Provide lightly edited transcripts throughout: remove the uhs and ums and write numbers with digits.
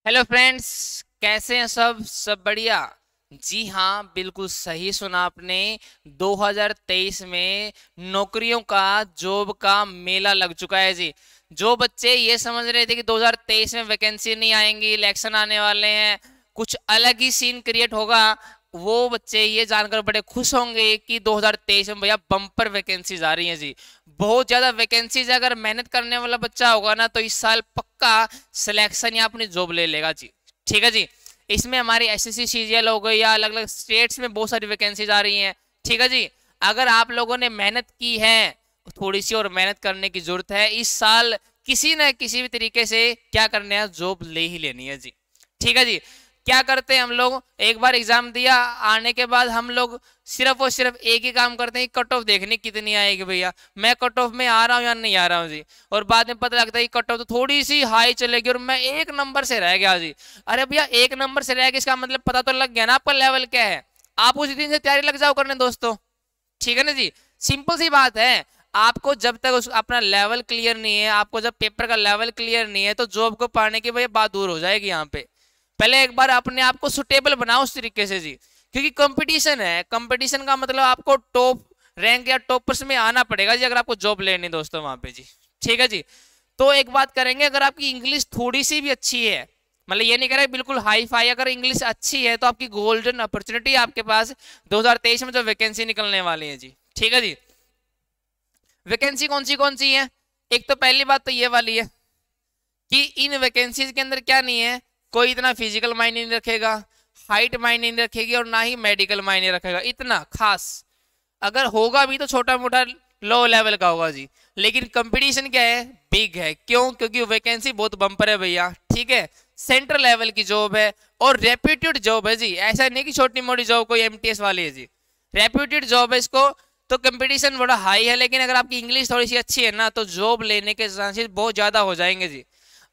Hello friends, कैसे हैं सब बढ़िया। जी हाँ, बिल्कुल सही सुना आपने। 2023 में नौकरियों का जॉब का मेला लग चुका है जी। जो बच्चे ये समझ रहे थे कि 2023 में वैकेंसी नहीं आएंगी, इलेक्शन आने वाले हैं, कुछ अलग ही सीन क्रिएट होगा, वो बच्चे ये जानकर बड़े खुश होंगे कि 2023 में भैया बम्पर वैकेंसीज आ रही हैं जी। बहुत ज्यादा वैकेंसीज, अगर मेहनत करने वाला बच्चा होगा ना तो इस साल पक्का सिलेक्शन या अपनी जॉब ले लेगा जी। ठीक है जी। इसमें हमारी एसएससी सीजीएल हो गई या अलग अलग स्टेट्स में बहुत सारी वैकेंसीज आ रही हैं। ठीक है जी। अगर आप लोगों ने मेहनत की है, थोड़ी सी और मेहनत करने की जरूरत है, इस साल किसी न किसी भी तरीके से क्या करना है, जॉब ले ही लेनी है जी। ठीक है जी। क्या करते हैं हम लोग, एक बार एग्जाम दिया, आने के बाद हम लोग सिर्फ और सिर्फ एक ही काम करते हैं, कट ऑफ देखने कितनी आएगी भैया, मैं कट ऑफ में आ रहा हूँ या नहीं आ रहा हूँ जी। और बाद में पता लगता है कि कट ऑफ तो थोड़ी सी हाई चलेगी और मैं एक नंबर से रह गया जी। अरे भैया, एक नंबर से रह गया, इसका मतलब पता तो लग गया ना आपका लेवल क्या है। आप उसी दिन से तैयारी लग जाओ करने दोस्तों। ठीक है ना जी। सिंपल सी बात है। आपको जब तक अपना लेवल क्लियर नहीं है, आपको जब पेपर का लेवल क्लियर नहीं है, तो जॉब को पाने की भैया बात दूर हो जाएगी यहाँ पे। पहले एक बार अपने आप को सुटेबल बनाओ उस तरीके से जी। क्योंकि कंपटीशन है, कंपटीशन का मतलब आपको टॉप रैंक या टॉपर्स में आना पड़ेगा जी, अगर आपको जॉब लेनी दोस्तों वहां पे जी। ठीक है जी। तो एक बात करेंगे, अगर आपकी इंग्लिश थोड़ी सी भी अच्छी है, मतलब ये नहीं कह रहे बिल्कुल हाई फाई, अगर इंग्लिश अच्छी है तो आपकी गोल्डन अपॉर्चुनिटी आपके पास 2023 में जो वैकेंसी निकलने वाली है जी। ठीक है जी। वैकेंसी कौन सी है? एक तो पहली बात तो ये वाली है कि इन वैकेंसीज के अंदर क्या नहीं है, कोई इतना फिजिकल मायने नहीं रखेगा, हाइट मायने नहीं रखेगी, और ना ही मेडिकल मायने रखेगा इतना खास। अगर होगा भी तो छोटा मोटा लो लेवल का होगा जी। लेकिन कंपटीशन क्या है, बिग है। क्यों? क्योंकि वैकेंसी बहुत बम्पर है भैया। ठीक है। सेंट्रल लेवल की जॉब है और रेप्यूटेड जॉब है जी। ऐसा नहीं कि छोटी मोटी जॉब कोई एमटीएस वाली है जी, रेप्यूटेड जॉब है इसको। तो कंपटीशन बड़ा हाई है, लेकिन अगर आपकी इंग्लिश थोड़ी सी अच्छी है ना तो जॉब लेने के चांसेस बहुत ज्यादा हो जाएंगे जी।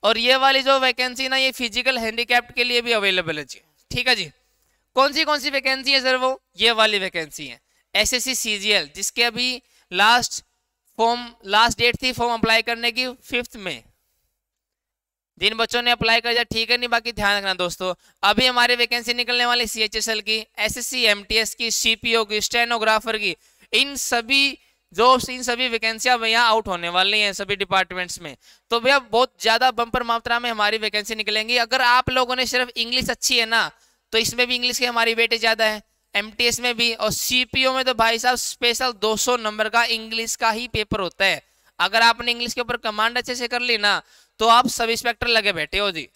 और ये वाली जो वैकेंसी ना, ये फिजिकल हैंडीकैप्ड के लिए भी अवेलेबल है जी। ठीक है जी। कौन सी वैकेंसी है सर? वो ये वाली वैकेंसी है एसएससी सीजीएल, जिसके अभी लास्ट डेट थी फॉर्म अप्लाई करने की 5 में। जिन बच्चों ने अप्लाई कर दिया ठीक है, नहीं बाकी ध्यान रखना दोस्तों। अभी हमारी वैकेंसी निकलने वाली सीएचएसएल की, एसएससी एमटीएस की, सीपीओ की, स्टेनोग्राफर की, इन सभी जॉब्स, इन सभी वैकेंसियां भैया आउट होने वाली हैं सभी डिपार्टमेंट्स में। तो भैया बहुत ज्यादा बम्पर मात्रा में हमारी वैकेंसी निकलेंगी। अगर आप लोगों ने सिर्फ इंग्लिश अच्छी है ना, तो इसमें भी इंग्लिश की हमारी वेटेज ज्यादा है, एमटीएस में भी। और सीपीओ में तो भाई साहब स्पेशल 200 नंबर का इंग्लिश का ही पेपर होता है। अगर आपने इंग्लिश के ऊपर कमांड अच्छे से कर ली ना, तो आप सब इंस्पेक्टर लगे बैठे हो जी।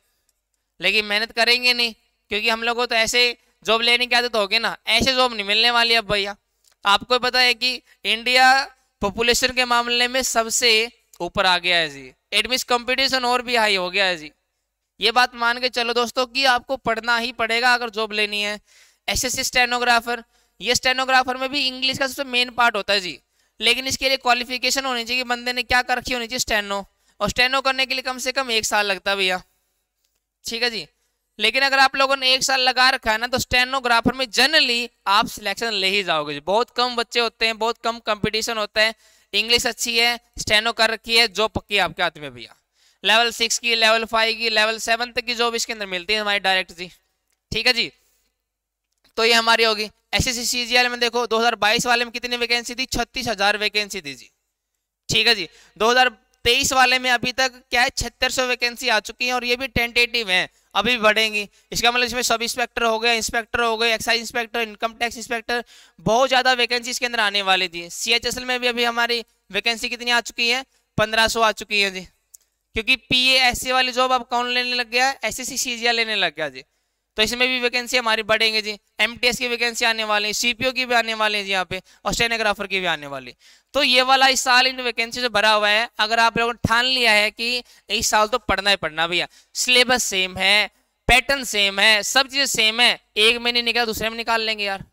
लेकिन मेहनत करेंगे नहीं, क्योंकि हम लोगों को तो ऐसे जॉब लेने की आदत होगी ना, ऐसे जॉब नहीं मिलने वाली अब भैया। आपको पता है कि इंडिया पॉपुलेशन के मामले में सबसे ऊपर आ गया है जी। इट मीन कंपटीशन और भी हाई हो गया है जी। ये बात मान के चलो दोस्तों कि आपको पढ़ना ही पड़ेगा अगर जॉब लेनी है। एसएससी स्टेनोग्राफर, ये स्टेनोग्राफर में भी इंग्लिश का सबसे मेन पार्ट होता है जी। लेकिन इसके लिए क्वालिफिकेशन होनी चाहिए कि बंदे ने क्या कर रखी होनी चाहिए, स्टेनो। और स्टेनो करने के लिए कम से कम 1 साल लगता है भैया। ठीक है जी। लेकिन अगर आप लोगों ने 1 साल लगा रखा है ना, तो स्टेनोग्राफर में जनरली आप सिलेक्शन ले ही जाओगे जी। बहुत कम बच्चे होते हैं, बहुत कम कंपटीशन होता है, इंग्लिश अच्छी है, स्टेनो कर रखी है, जॉब पक्की है आपके हाथ में भैया। लेवल 6 की, लेवल 5 की, लेवल 7 तक की जॉब इसके अंदर मिलती है हमारी डायरेक्ट जी। ठीक है जी। तो ये हमारी होगी। एसएससी सीजीएल में देखो 2022 वाले में कितनी वैकेंसी थी, 36,000 वैकेंसी थी जी। ठीक है जी। 2023 वाले में अभी तक क्या है, 7600 वैकेंसी आ चुकी है, और ये भी टेंटेटिव है, अभी भी बढ़ेंगी। इसका मतलब इसमें सब इंस्पेक्टर हो गए, इंस्पेक्टर हो गए, excise inspector, income tax inspector, बहुत ज्यादा वैकेंसी इसके अंदर आने वाली थी। सीएचएसएल में भी अभी हमारी वैकेंसी कितनी आ चुकी है, 1500 आ चुकी है जी। क्योंकि पीए एससी वाली जॉब अब कौन लेने लग गया है, एसएससी सीजीएल लेने लग गया जी। तो इसमें भी वैकेंसी हमारी बढ़ेंगे जी। एमटीएस की वैकेंसी आने वाली है, सीपीओ की भी आने वाली है जी यहाँ पे, और स्टेनोग्राफर की भी आने वाली। तो ये वाला इस साल इन वैकेंसी से भरा हुआ है। अगर आप लोगों ने ठान लिया है कि इस साल तो पढ़ना ही पढ़ना भैया, सिलेबस सेम है, पैटर्न सेम है, सब चीजें सेम है, एक में नहीं निकाला दूसरे में निकाल लेंगे यार।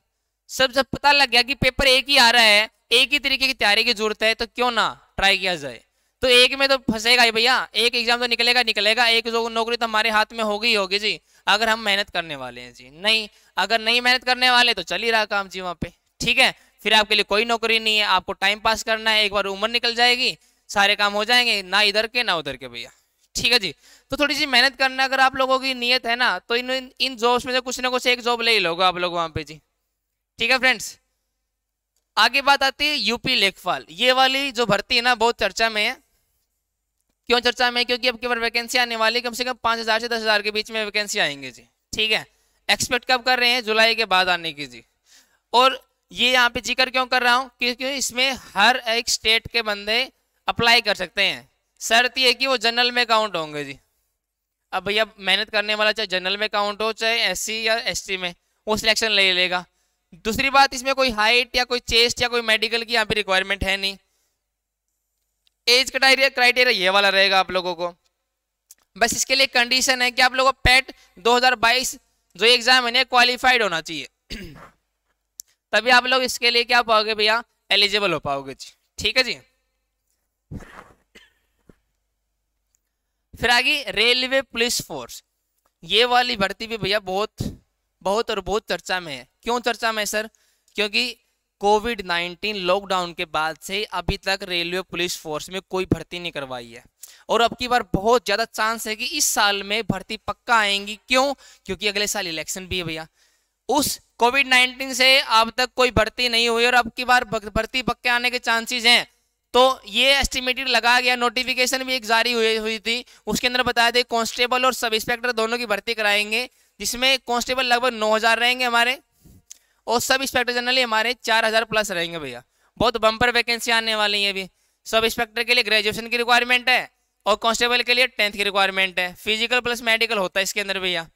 सब जब पता लग गया कि पेपर एक ही आ रहा है, एक ही तरीके की तैयारी की जरूरत है, तो क्यों ना ट्राई किया जाए। तो एक में तो फंसेगा ही भैया, एक एग्जाम तो निकलेगा निकलेगा, एक जो नौकरी तो हमारे हाथ में होगी ही होगी जी, अगर हम मेहनत करने वाले हैं जी। नहीं, अगर नहीं मेहनत करने वाले तो चल ही रहा काम जी वहां पे। ठीक है। फिर आपके लिए कोई नौकरी नहीं है, आपको टाइम पास करना है, एक बार उम्र निकल जाएगी, सारे काम हो जाएंगे, ना इधर के ना उधर के भैया। ठीक है जी। तो थोड़ी सी मेहनत करना अगर आप लोगों की नीयत है ना, तो इन जॉब्स में से कुछ ना कुछ एक जॉब ले ही लोगे आप लोग वहां पे जी। ठीक है फ्रेंड्स, आगे बात आती है यूपी लेखपाल। ये वाली जो भर्ती है ना बहुत चर्चा में है। क्यों चर्चा में? क्योंकि अब की बार वैकेंसी आने वाली, कम से कम 5,000 से 10,000 के बीच में वैकेंसी आएंगे जी। ठीक है, एक्सपेक्ट कब कर रहे हैं? जुलाई के बाद आने की जी। और ये यहाँ पे जिक्र क्यों कर रहा हूँ? क्योंकि इसमें हर एक स्टेट के बंदे अप्लाई कर सकते हैं। शर्त ये है कि वो जनरल में काउंट होंगे जी। अब भैया मेहनत करने वाला चाहे जनरल में काउंट हो चाहे एससी या एसटी में, वो सिलेक्शन ले लेगा। दूसरी बात, इसमें कोई हाइट या कोई चेस्ट या कोई मेडिकल की यहाँ पे रिक्वायरमेंट है नहीं। एज क्राइटेरिया ये वाला रहेगा आप लोगों को। बस इसके लिए कंडीशन है कि आप लोगों को पेट 2022 जो एग्जाम है क्वालिफाइड होना चाहिए तभी आप लोग इसके लिए क्या पाओगे भैया? एलिजिबल हो पाओगे जी। ठीक है जी। फिर आगे रेलवे पुलिस फोर्स। ये वाली भर्ती भी भैया बहुत बहुत और बहुत चर्चा में है। क्यों चर्चा में सर? क्योंकि कोविड-19 लॉकडाउन के बाद से अभी तक रेलवे पुलिस फोर्स में कोई भर्ती नहीं करवाई है, और अब की बार बहुत ज्यादा चांस है कि इस साल में भर्ती पक्का आएंगी। क्यों? क्योंकि अगले साल इलेक्शन भी है भैया। उस कोविड-19 से अब तक कोई भर्ती नहीं हुई और अब की बार भर्ती पक्के आने के चांसेस हैं। तो ये एस्टिमेटेड लगा गया। नोटिफिकेशन भी एक जारी हुई थी, उसके अंदर बताया था कांस्टेबल और सब इंस्पेक्टर दोनों की भर्ती कराएंगे, जिसमें कांस्टेबल लगभग 9,000 रहेंगे हमारे, और सब इंस्पेक्टर जनरली हमारे 4,000 प्लस रहेंगे भैया। बहुत बम्पर वैकेंसी आने वाली है। अभी सब इंस्पेक्टर के लिए ग्रेजुएशन की रिक्वायरमेंट है और कांस्टेबल के लिए 10th की रिक्वायरमेंट है। फिजिकल प्लस मेडिकल होता है इसके अंदर भैया।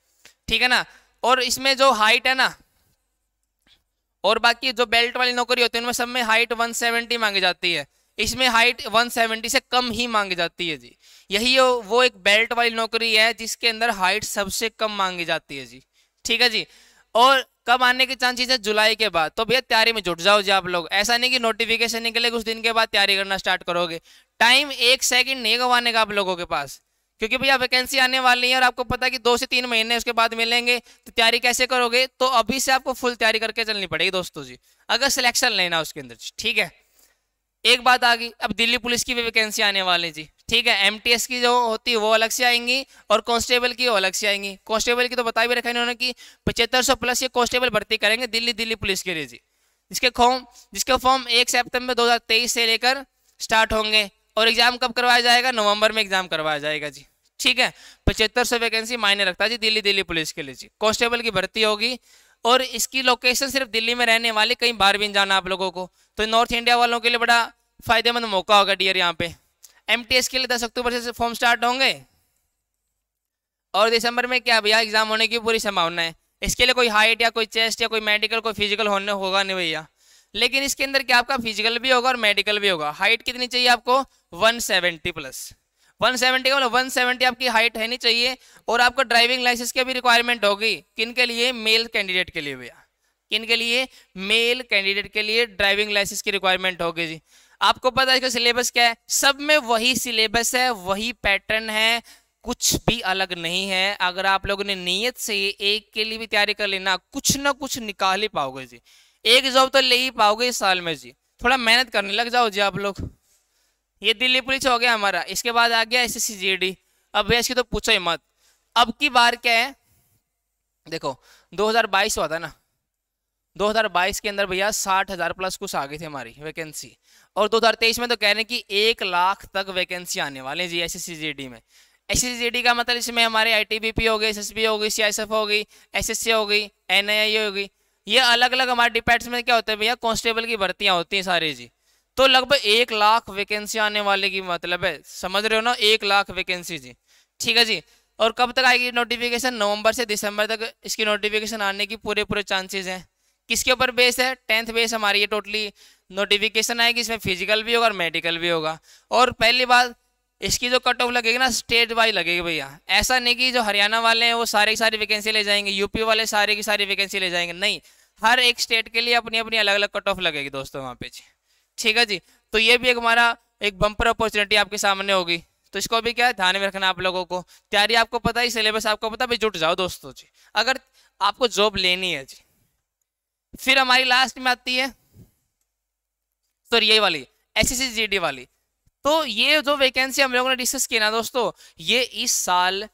ठीक है ना। और इसमें जो हाइट है ना, और बाकी जो बेल्ट वाली नौकरी होती है उनमें सब में हाइट 170 मांगी जाती है। इसमें हाइट 170 से कम ही मांगी जाती है जी। यही वो एक बेल्ट वाली नौकरी है जिसके अंदर हाइट सबसे कम मांगी जाती है जी। ठीक है जी। और कब आने के चांसेस है? जुलाई के बाद। तो भैया तैयारी में जुट जाओ जी आप लोग। ऐसा नहीं कि नोटिफिकेशन निकले कुछ दिन के बाद तैयारी करना स्टार्ट करोगे। टाइम एक सेकंड नहीं गंवाने का आप लोगों के पास, क्योंकि भैया वैकेंसी आने वाली है और आपको पता है कि 2 से 3 महीने उसके बाद मिलेंगे। तो तैयारी कैसे करोगे? तो अभी से आपको फुल तैयारी करके चलनी पड़ेगी दोस्तों जी, अगर सिलेक्शन लेना उसके अंदर। ठीक है, एक बात आ गई, अब दिल्ली पुलिस की भी वैकेंसी आने वाली जी। ठीक है, एमटीएस की जो होती है वो अलग से आएंगी और कांस्टेबल की वो अलग से आएंगी। कांस्टेबल की तो बता भी रखा इन्होंने कि 7500 प्लस ये कांस्टेबल भर्ती करेंगे दिल्ली पुलिस के लिए जी। जिसके फॉर्म 1 सितंबर 2023 से लेकर स्टार्ट होंगे, और एग्जाम कब करवाया जाएगा? नवंबर में एग्जाम करवाया जाएगा जी। ठीक है, 7500 वैकेंसी मायने रखता है जी दिल्ली पुलिस के लिए जी। कांस्टेबल की भर्ती होगी और इसकी लोकेशन सिर्फ दिल्ली में रहने वाली, कहीं बाहर भी नहीं जाना आप लोगों को। तो नॉर्थ इंडिया वालों के लिए बड़ा फायदेमंद मौका होगा डियर। यहाँ पे एमटीएस के लिए 10 अक्टूबर से फॉर्म स्टार्ट होंगे और दिसंबर में क्या भैया एग्जाम होने की पूरी संभावना है। इसके लिए कोई हाइट या कोई चेस्ट या कोई मेडिकल कोई फिजिकल होने होगा नहीं भैया, लेकिन इसके अंदर क्या आपका फिजिकल भी होगा और मेडिकल भी होगा। हाइट कितनी चाहिए आपको? 170 प्लस। 170 का मतलब 170 आपकी हाइट है नहीं चाहिए। और आपको ड्राइविंग लाइसेंस की भी रिक्वायरमेंट होगी। किन के लिए? मेल कैंडिडेट के लिए भैया। किन के लिए? मेल कैंडिडेट के लिए ड्राइविंग लाइसेंस की रिक्वायरमेंट होगी जी। आपको पता है इसका सिलेबस क्या है? सब में वही सिलेबस है, वही पैटर्न है, कुछ भी अलग नहीं है। अगर आप लोगों ने नियत से एक के लिए भी तैयारी कर लेना, कुछ ना कुछ निकाल ही पाओगे जी। एक जॉब तो ले ही पाओगे इस साल में जी। थोड़ा मेहनत करने लग जाओ जी आप लोग। ये दिल्ली पुलिस हो गया हमारा। इसके बाद आ गया एसएससी जीडी। अब भैया इसकी तो पूछो ही मत। अब की बार क्या है देखो, 2022 हुआ था ना, 2022 के अंदर भैया 60,000 प्लस कुछ आ गई थी हमारी वैकेंसी, और 2023 में तो कह रहे हैं कि 1 लाख तक वैकेंसी आने वाले जी एसएससी जीडी में। एसएससी जीडी का मतलब इसमें हमारे आईटीबीपी हो गई, एसएसबी हो गई, सीआईएसएफ हो गई, एसएससी हो गई, एनआईए हो गई। ये अलग अलग हमारे डिपार्टमेंट में क्या होता है भैया, कांस्टेबल की भर्तियां होती हैं सारी जी। तो लगभग 1 लाख वैकेंसी आने वाले की मतलब है, समझ रहे हो ना, 1 लाख वैकेंसी जी। ठीक है जी। और कब तक आएगी नोटिफिकेशन? नवंबर से दिसंबर तक इसकी नोटिफिकेशन आने की पूरे चांसेस हैं। किसके ऊपर बेस है? 10th बेस हमारी ये टोटली नोटिफिकेशन आएगी। इसमें फिजिकल भी होगा और मेडिकल भी होगा। और पहली बात, इसकी जो कट ऑफ लगेगी ना स्टेट वाइज लगेगी भैया। ऐसा नहीं कि जो हरियाणा वाले हैं वो सारी की सारी वैकेंसी ले जाएंगे, यूपी वाले सारी की सारी वैकेंसी ले जाएंगे, नहीं, हर एक स्टेट के लिए अपनी अपनी अलग अलग कट ऑफ लगेगी दोस्तों वहाँ पे जी। ठीक है जी। तो ये भी एक हमारा एक बम्पर अपॉर्चुनिटी आपके सामने होगी, तो इसको भी क्या ध्यान में रखना आप लोगों को। तैयारी आपको पता ही, सिलेबस आपको पता, भी जुट जाओ दोस्तों जी अगर आपको जॉब लेनी है जी। फिर हमारी लास्ट में आती है सॉरी ये वाली एसएससी जीडी वाली। तो ये जो वैकेंसी हम लोगों ने डिस्कस की ना दोस्तों, ये इस साल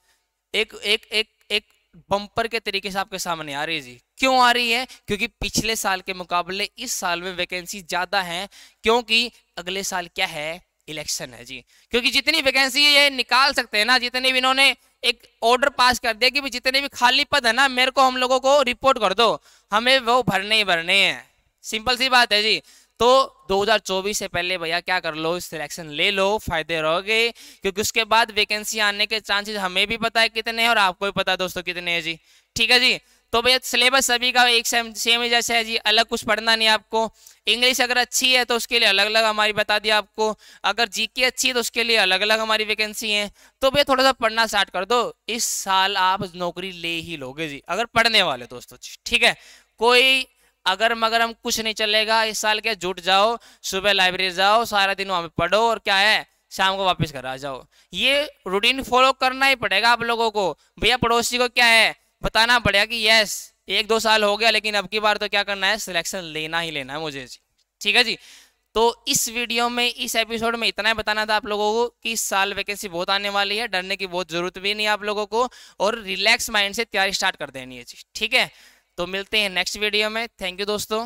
एक एक एक एक बम्पर के तरीके से आपके सामने आ रही है जी। क्यों आ रही है? क्योंकि पिछले साल के मुकाबले इस साल में वैकेंसी ज्यादा है, क्योंकि अगले साल क्या है, इलेक्शन है जी। क्योंकि जितनी वैकेंसी ये निकाल सकते हैं ना, जितने भी इन्होंने एक ऑर्डर पास कर दिया कि भी जितने भी खाली पद है ना, मेरे को हम लोगों को रिपोर्ट कर दो, हमें वो भरने ही भरने हैं। सिंपल सी बात है जी। तो 2024 से पहले भैया क्या कर लो, सिलेक्शन ले लो, फायदे रहोगे, क्योंकि उसके बाद वैकेंसी आने के चांसेस हमें भी पता है कितने हैं और आपको भी पता है दोस्तों कितने हैं जी। ठीक है जी। तो भैया सिलेबस सभी का एक सेम जैसा है जी, अलग कुछ पढ़ना नहीं आपको। इंग्लिश अगर अच्छी है तो उसके लिए अलग अलग हमारी बता दिया आपको, अगर जीके अच्छी है तो उसके लिए अलग अलग हमारी वैकेंसी है। तो भैया थोड़ा सा पढ़ना स्टार्ट कर दो, इस साल आप नौकरी ले ही लोगे जी, अगर पढ़ने वाले दोस्तों। ठीक है, कोई अगर मगर हम कुछ नहीं चलेगा इस साल, क्या जुट जाओ, सुबह लाइब्रेरी जाओ, सारा दिन वहां पे पढ़ो और क्या है शाम को वापस घर आ जाओ। ये रूटीन फॉलो करना ही पड़ेगा आप लोगों को। भैया पड़ोसी को क्या है बताना पड़ेगा कि यस 1-2 साल हो गया, लेकिन अब की बार तो क्या करना है, सिलेक्शन लेना ही लेना है मुझे जी। ठीक है जी। तो इस वीडियो में, इस एपिसोड में इतना ही बताना था आप लोगों को कि इस साल वैकेंसी बहुत आने वाली है, डरने की बहुत जरूरत भी नहीं है आप लोगों को, और रिलैक्स माइंड से तैयारी स्टार्ट कर देनी है जी। ठीक है, तो मिलते हैं नेक्स्ट वीडियो में। थैंक यू दोस्तों।